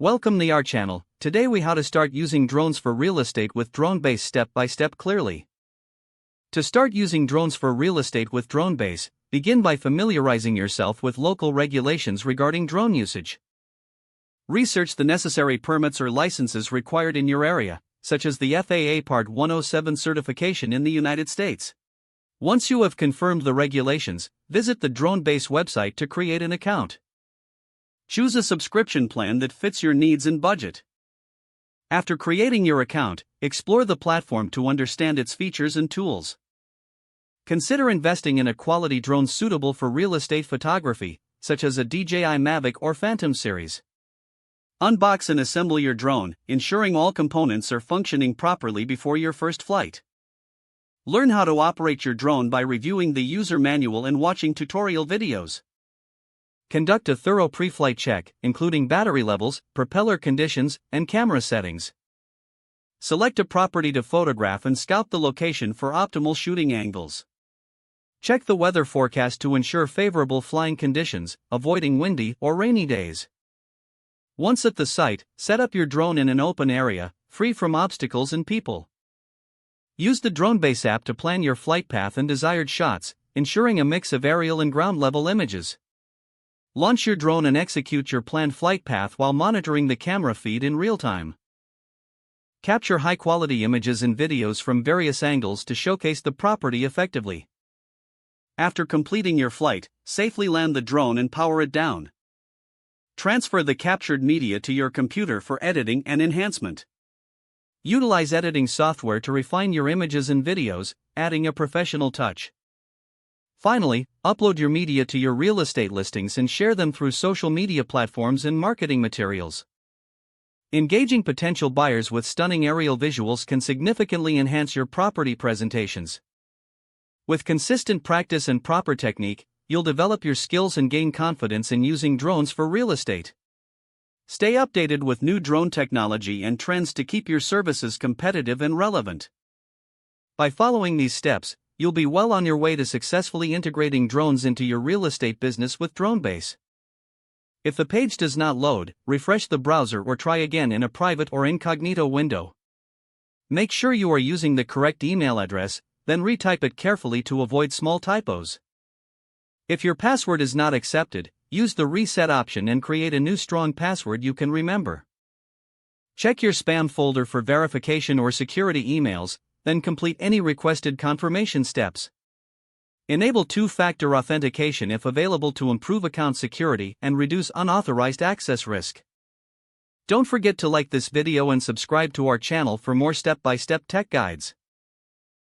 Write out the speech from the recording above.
Welcome to our channel. Today we how to start using drones for real estate with DroneBase step by step clearly. To start using drones for real estate with DroneBase, begin by familiarizing yourself with local regulations regarding drone usage. Research the necessary permits or licenses required in your area, such as the FAA Part 107 certification in the United States. Once you have confirmed the regulations, visit the DroneBase website to create an account. Choose a subscription plan that fits your needs and budget. After creating your account, explore the platform to understand its features and tools. Consider investing in a quality drone suitable for real estate photography, such as a DJI Mavic or Phantom series. Unbox and assemble your drone, ensuring all components are functioning properly before your first flight. Learn how to operate your drone by reviewing the user manual and watching tutorial videos. Conduct a thorough pre-flight check, including battery levels, propeller conditions, and camera settings. Select a property to photograph and scout the location for optimal shooting angles. Check the weather forecast to ensure favorable flying conditions, avoiding windy or rainy days. Once at the site, set up your drone in an open area, free from obstacles and people. Use the DroneBase app to plan your flight path and desired shots, ensuring a mix of aerial and ground-level images. Launch your drone and execute your planned flight path while monitoring the camera feed in real time. Capture high-quality images and videos from various angles to showcase the property effectively. After completing your flight, safely land the drone and power it down. Transfer the captured media to your computer for editing and enhancement. Utilize editing software to refine your images and videos, adding a professional touch. Finally, upload your media to your real estate listings and share them through social media platforms and marketing materials. Engaging potential buyers with stunning aerial visuals can significantly enhance your property presentations. With consistent practice and proper technique, you'll develop your skills and gain confidence in using drones for real estate. Stay updated with new drone technology and trends to keep your services competitive and relevant. By following these steps, you'll be well on your way to successfully integrating drones into your real estate business with DroneBase. If the page does not load, refresh the browser or try again in a private or incognito window. Make sure you are using the correct email address, then retype it carefully to avoid small typos. If your password is not accepted, use the reset option and create a new strong password you can remember. Check your spam folder for verification or security emails, then complete any requested confirmation steps. Enable two-factor authentication if available to improve account security and reduce unauthorized access risk. Don't forget to like this video and subscribe to our channel for more step-by-step tech guides.